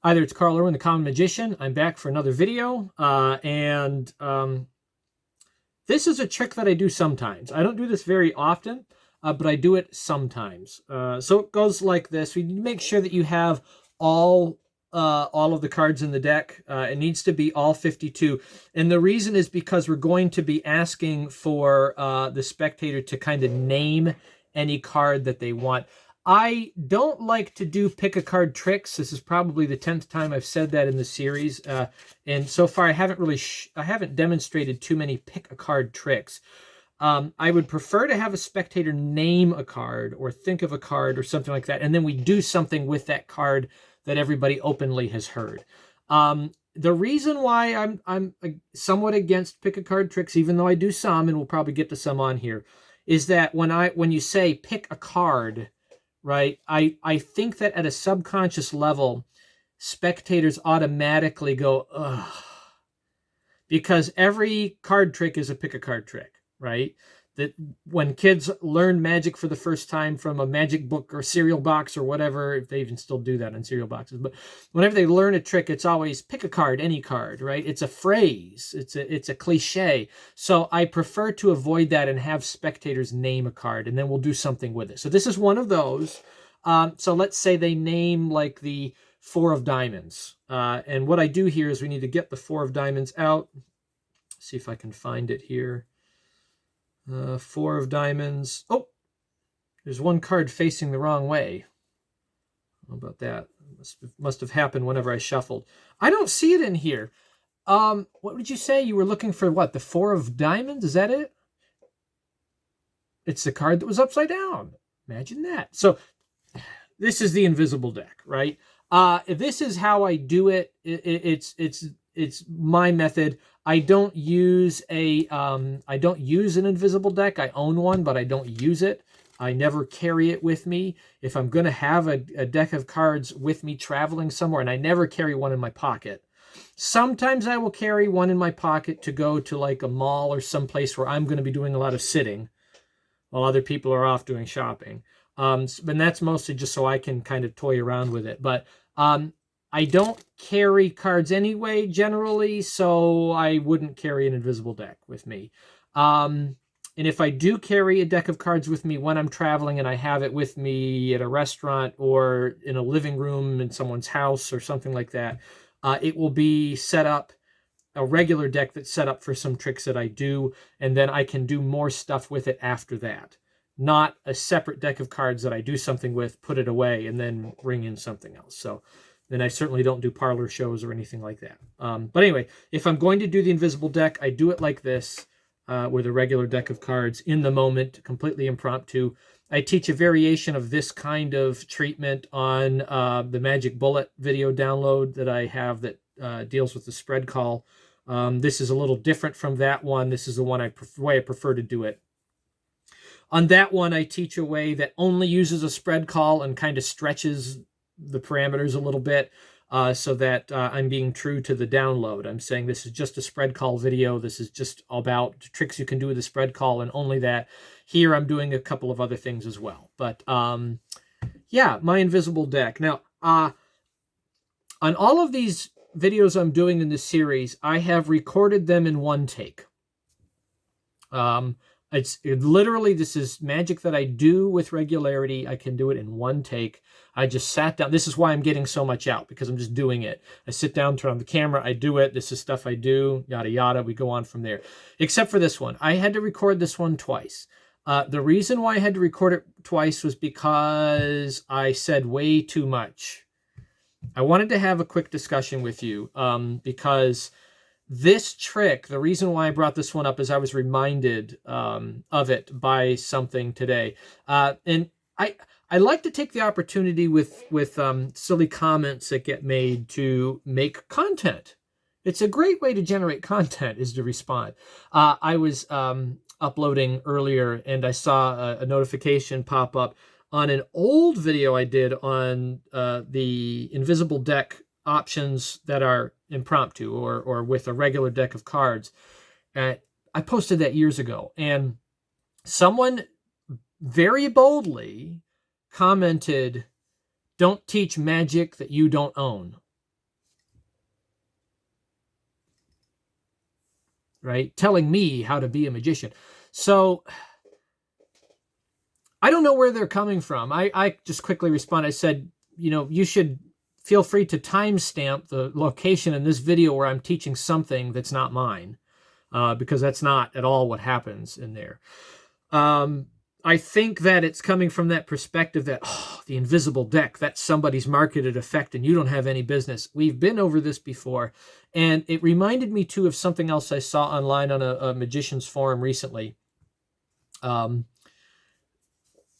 Hi there, it's Carl Irwin, the Common Magician. I'm back for another video, this is a trick that I do sometimes. I don't do this very often, but I do it sometimes. So it goes like this. We make sure that you have all of the cards in the deck. It needs to be all 52. And the reason is because we're going to be asking for the spectator to kind of name any card that they want. I don't like to do pick a card tricks. This is probably the 10th time I've said that in the series. And so far I haven't demonstrated too many pick a card tricks. I would prefer to have a spectator name a card or think of a card or something like that. And then we do something with that card that everybody openly has heard. The reason why I'm somewhat against pick a card tricks, even though I do some, and we'll probably get to some on here, is that when you say pick a card, right, I think that at a subconscious level, spectators automatically go, ugh, because every card trick is a pick a card trick, right? That when kids learn magic for the first time from a magic book or cereal box or whatever, if they even still do that in cereal boxes, but whenever they learn a trick, it's always pick a card, any card, right? It's a phrase, it's a cliche. So I prefer to avoid that and have spectators name a card, and then we'll do something with it. So this is one of those. So let's say they name like the 4 of diamonds. And what I do here is we need to get the 4 of diamonds out. See if I can find it here. 4 of diamonds. Oh, there's one card facing the wrong way. How about that? Must have happened whenever I shuffled. I don't see it in here. What did you say? You were looking for what? The 4 of diamonds? Is that it? It's the card that was upside down. Imagine that. So this is the invisible deck, right? This is how I do it. It's my method. I don't use an invisible deck. I own one, but I don't use it. I never carry it with me. If I'm going to have a deck of cards with me traveling somewhere, and I never carry one in my pocket. Sometimes I will carry one in my pocket to go to like a mall or someplace where I'm going to be doing a lot of sitting while other people are off doing shopping. And that's mostly just so I can kind of toy around with it. But I don't carry cards anyway, generally, so I wouldn't carry an invisible deck with me. And if I do carry a deck of cards with me when I'm traveling and I have it with me at a restaurant or in a living room in someone's house or something like that, it will be set up, a regular deck that's set up for some tricks that I do, and then I can do more stuff with it after that. Not a separate deck of cards that I do something with, put it away, and then bring in something else. So then I certainly don't do parlor shows or anything like that. But anyway, if I'm going to do the invisible deck, I do it like this, with a regular deck of cards in the moment, completely impromptu. I teach a variation of this kind of treatment on the Magic Bullet video download that I have that deals with the spread call. This is a little different from that one. This is the one way I prefer to do it. On that one, I teach a way that only uses a spread call and kind of stretches the parameters a little bit so that I'm being true to the download. I'm saying this is just a spread call video. This is just about tricks you can do with a spread call and only that. Here I'm doing a couple of other things as well. But yeah, my invisible deck. Now, on all of these videos I'm doing in this series, I have recorded them in one take. Literally, this is magic that I do with regularity. I can do it in one take. I just sat down. This is why I'm getting so much out, because I'm just doing it. I sit down, turn on the camera, I do it. This is stuff I do, yada, yada. We go on from there. Except for this one. I had to record this one twice. The reason why I had to record it twice was because I said way too much. I wanted to have a quick discussion with you because this trick, the reason why I brought this one up is I was reminded of it by something today. And I like to take the opportunity with silly comments that get made to make content. It's a great way to generate content, is to respond. I was uploading earlier and I saw a notification pop up on an old video I did on the invisible deck options that are impromptu or with a regular deck of cards. I posted that years ago, and someone very boldly commented, "Don't teach magic that you don't own." right? Telling me how to be a magician. So I don't know where they're coming from. I just quickly respond. I said, you should feel free to timestamp the location in this video where I'm teaching something that's not mine, because that's not at all what happens in there. I think that it's coming from that perspective that, the invisible deck, that's somebody's marketed effect and you don't have any business. We've been over this before. And it reminded me too of something else I saw online on a magician's forum recently.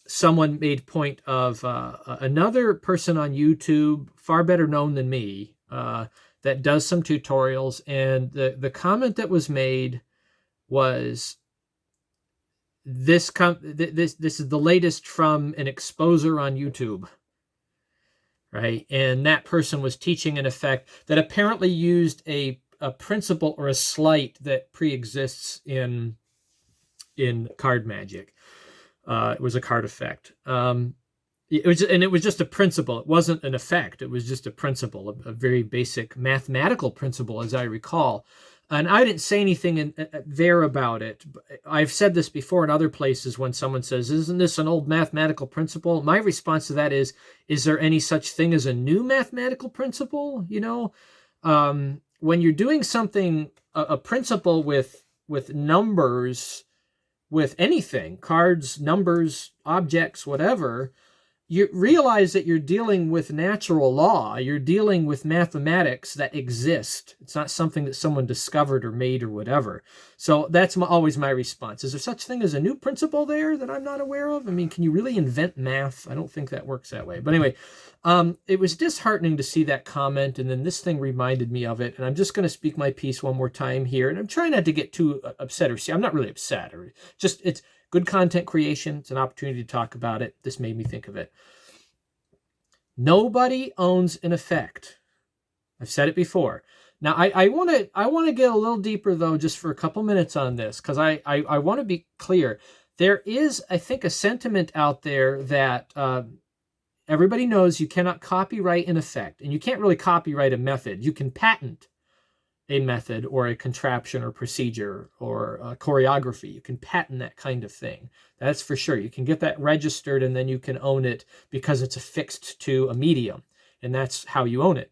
Someone made point of another person on YouTube, far better known than me, that does some tutorials. And the comment that was made was, this is the latest from an exposer on YouTube, right? And that person was teaching an effect that apparently used a principle or a sleight that pre-exists in card magic. It was a card effect. It was just a principle. It wasn't an effect. It was just a principle, a very basic mathematical principle, as I recall. And I didn't say anything there about it. I've said this before in other places when someone says, isn't this an old mathematical principle? My response to that is there any such thing as a new mathematical principle? When you're doing something, a principle with numbers, with anything, cards, numbers, objects, whatever, you realize that you're dealing with natural law. You're dealing with mathematics that exist. It's not something that someone discovered or made or whatever. So that's always my response. Is there such thing as a new principle there that I'm not aware of? I mean, can you really invent math? I don't think that works that way. But anyway, it was disheartening to see that comment, and then this thing reminded me of it. And I'm just going to speak my piece one more time here. And I'm trying not to get too upset, or see, I'm not really upset, or just, it's good content creation. It's an opportunity to talk about it. This made me think of it. Nobody owns an effect. I've said it before. Now, I want to get a little deeper, though, just for a couple minutes on this, because I want to be clear. There is, I think, a sentiment out there that everybody knows you cannot copyright an effect, and you can't really copyright a method. You can patent a method or a contraption or procedure or a choreography. You can patent that kind of thing. That's for sure. You can get that registered, and then you can own it because it's affixed to a medium, and that's how you own it.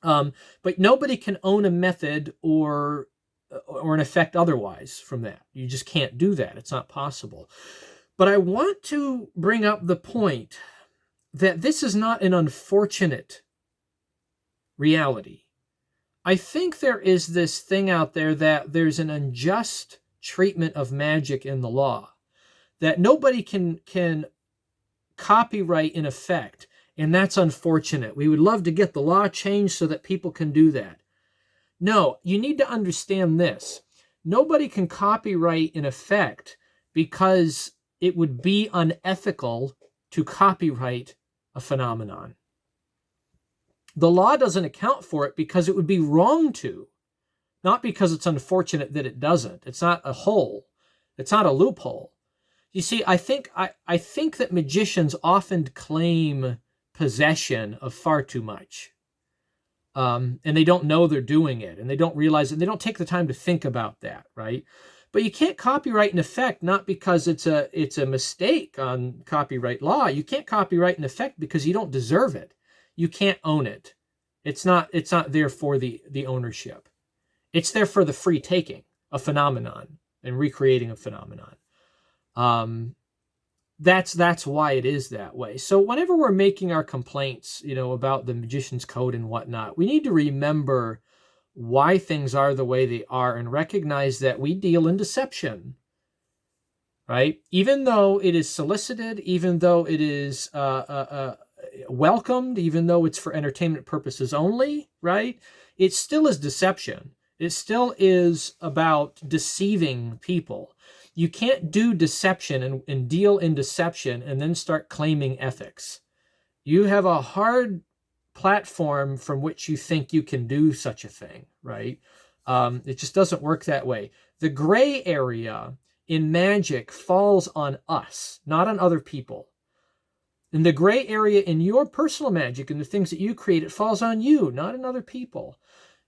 But nobody can own a method or an effect otherwise from that. You just can't do that. It's not possible. But I want to bring up the point that this is not an unfortunate reality. I think there is this thing out there that there's an unjust treatment of magic in the law, that nobody can copyright an effect, and that's unfortunate. We would love to get the law changed so that people can do that. No, you need to understand this. Nobody can copyright an effect because it would be unethical to copyright a phenomenon. The law doesn't account for it because it would be wrong to, not because it's unfortunate that it doesn't. It's not a hole. It's not a loophole. You see, I think that magicians often claim possession of far too much. And they don't know they're doing it, and they don't realize it. They don't take the time to think about that, right? But you can't copyright an effect not because it's a mistake on copyright law. You can't copyright an effect because you don't deserve it. You can't own it. It's not there for the ownership. It's there for the free taking a phenomenon and recreating a phenomenon. That's why it is that way. So whenever we're making our complaints, about the Magician's Code and whatnot, we need to remember why things are the way they are and recognize that we deal in deception, right? Even though it is solicited, even though it is welcomed, even though it's for entertainment purposes only, right? It still is deception. It still is about deceiving people. You can't do deception and deal in deception and then start claiming ethics. You have a hard platform from which you think you can do such a thing, right? It just doesn't work that way. The gray area in magic falls on us, not on other people. And the gray area in your personal magic and the things that you create, it falls on you, not on other people.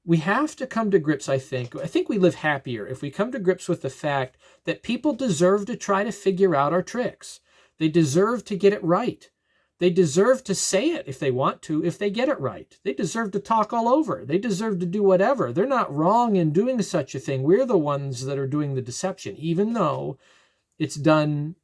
we have to come to grips, I think we live happier if we come to grips with the fact that people deserve to try to figure out our tricks. They deserve to get it right. They deserve to say it if they want to, if they get it right. They deserve to talk all over. They deserve to do whatever. They're not wrong in doing such a thing. We're the ones that are doing the deception, even though it's done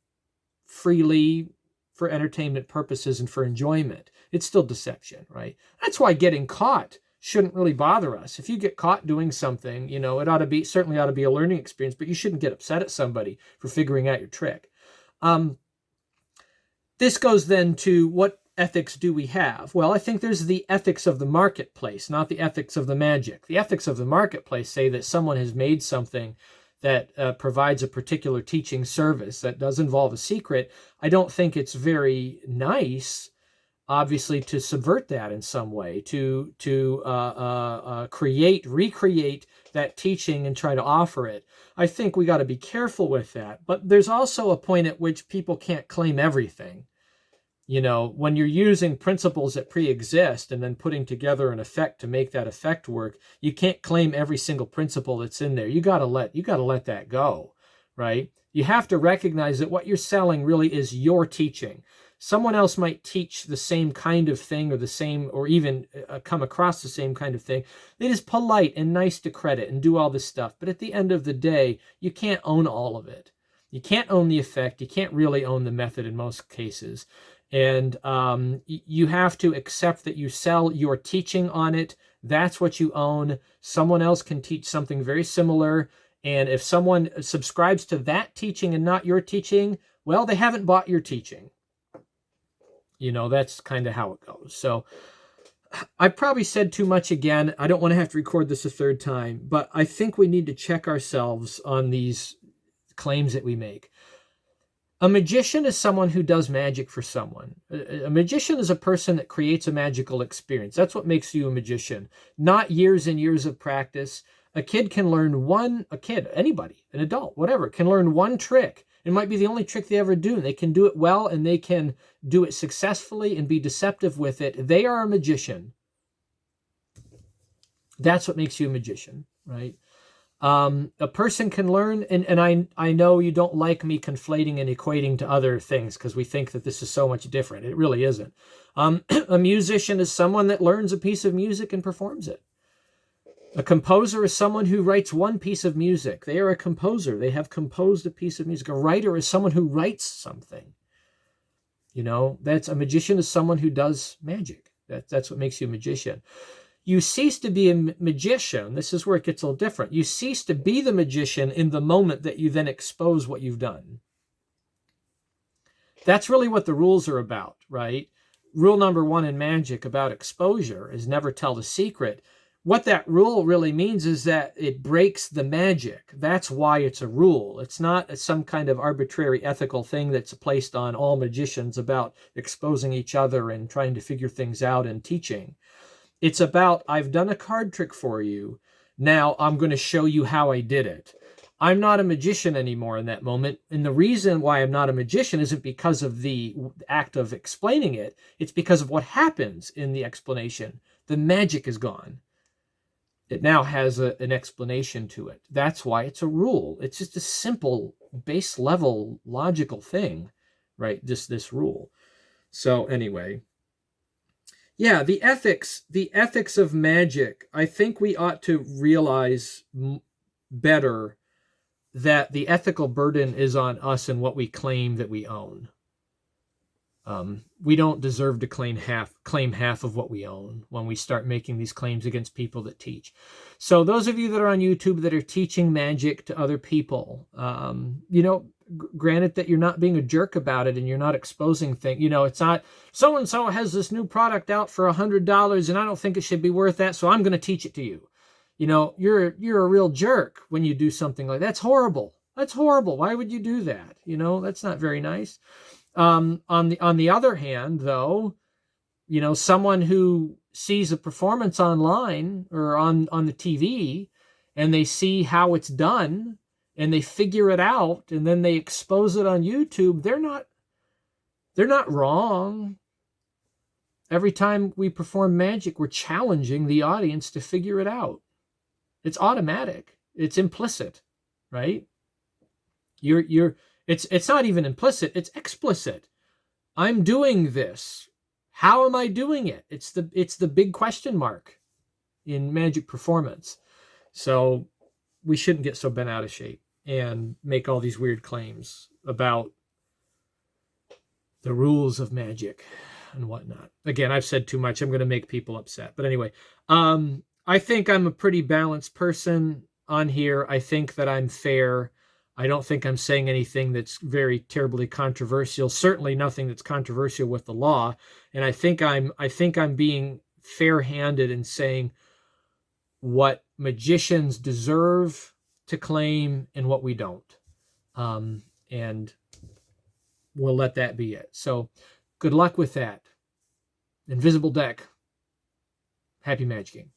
freely for entertainment purposes and for enjoyment. It's still deception, right? That's why getting caught shouldn't really bother us. If you get caught doing something, it certainly ought to be a learning experience, but you shouldn't get upset at somebody for figuring out your trick. This goes then to what ethics do we have? Well, I think there's the ethics of the marketplace, not the ethics of the magic. The ethics of the marketplace say that someone has made something that provides a particular teaching service that does involve a secret. I don't think it's very nice, obviously, to subvert that in some way, to recreate that teaching and try to offer it. I think we got to be careful with that. But there's also a point at which people can't claim everything. When you're using principles that pre-exist and then putting together an effect to make that effect work, you can't claim every single principle that's in there. You got to let that go, right? You have to recognize that what you're selling really is your teaching. Someone else might teach the same kind of thing or even come across the same kind of thing. It is polite and nice to credit and do all this stuff. But at the end of the day, you can't own all of it. You can't own the effect. You can't really own the method in most cases. And you have to accept that you sell your teaching on it. That's what you own. Someone else can teach something very similar. And if someone subscribes to that teaching and not your teaching, well, they haven't bought your teaching. That's kind of how it goes. So I probably said too much again. I don't want to have to record this a third time, but I think we need to check ourselves on these claims that we make. A magician is someone who does magic for someone. A magician is a person that creates a magical experience. That's what makes you a magician, not years and years of practice. A kid can learn anybody, an adult, whatever, can learn one trick. It might be the only trick they ever do. They can do it well and they can do it successfully and be deceptive with it. They are a magician. That's what makes you a magician, right? A person can learn, and I know you don't like me conflating and equating to other things because we think that this is so much different. It really isn't. A musician is someone that learns a piece of music and performs it. A composer is someone who writes one piece of music. They are a composer. They have composed a piece of music. A writer is someone who writes something. That's a magician is someone who does magic. That's what makes you a magician. You cease to be a magician. This is where it gets a little different. You cease to be the magician in the moment that you then expose what you've done. That's really what the rules are about, right? Rule number 1 in magic about exposure is never tell the secret. What that rule really means is that it breaks the magic. That's why it's a rule. It's not some kind of arbitrary ethical thing that's placed on all magicians about exposing each other and trying to figure things out and teaching. It's about, I've done a card trick for you. Now I'm going to show you how I did it. I'm not a magician anymore in that moment. And the reason why I'm not a magician isn't because of the act of explaining it. It's because of what happens in the explanation. The magic is gone. It now has an explanation to it. That's why it's a rule. It's just a simple base level logical thing, right? Just this rule. So anyway, yeah, the ethics of magic. I think we ought to realize better that the ethical burden is on us and what we claim that we own. We don't deserve to claim half of what we own when we start making these claims against people that teach. So those of you that are on YouTube that are teaching magic to other people, granted that you're not being a jerk about it and you're not exposing things. It's not so-and-so has this new product out for $100 and I don't think it should be worth that, so I'm going to teach it to you. You're a real jerk when you do something like that. That's horrible. That's horrible. Why would you do that? That's not very nice. On the other hand, though, someone who sees a performance online or on the TV and they see how it's done and they figure it out and then they expose it on YouTube, they're not wrong. Every time we perform magic, we're challenging the audience to figure it out. It's automatic. It's implicit, right? It's not even implicit, it's explicit. I'm doing this. How am I doing it? It's the big question mark in magic performance. So we shouldn't get so bent out of shape and make all these weird claims about the rules of magic and whatnot. Again, I've said too much. I'm going to make people upset. But anyway, I think I'm a pretty balanced person on here. I think that I'm fair. I don't think I'm saying anything that's very terribly controversial. Certainly nothing that's controversial with the law. And I think I'm being fair-handed in saying what magicians deserve to claim and what we don't. And we'll let that be it. So good luck with that. Invisible deck. Happy magicking.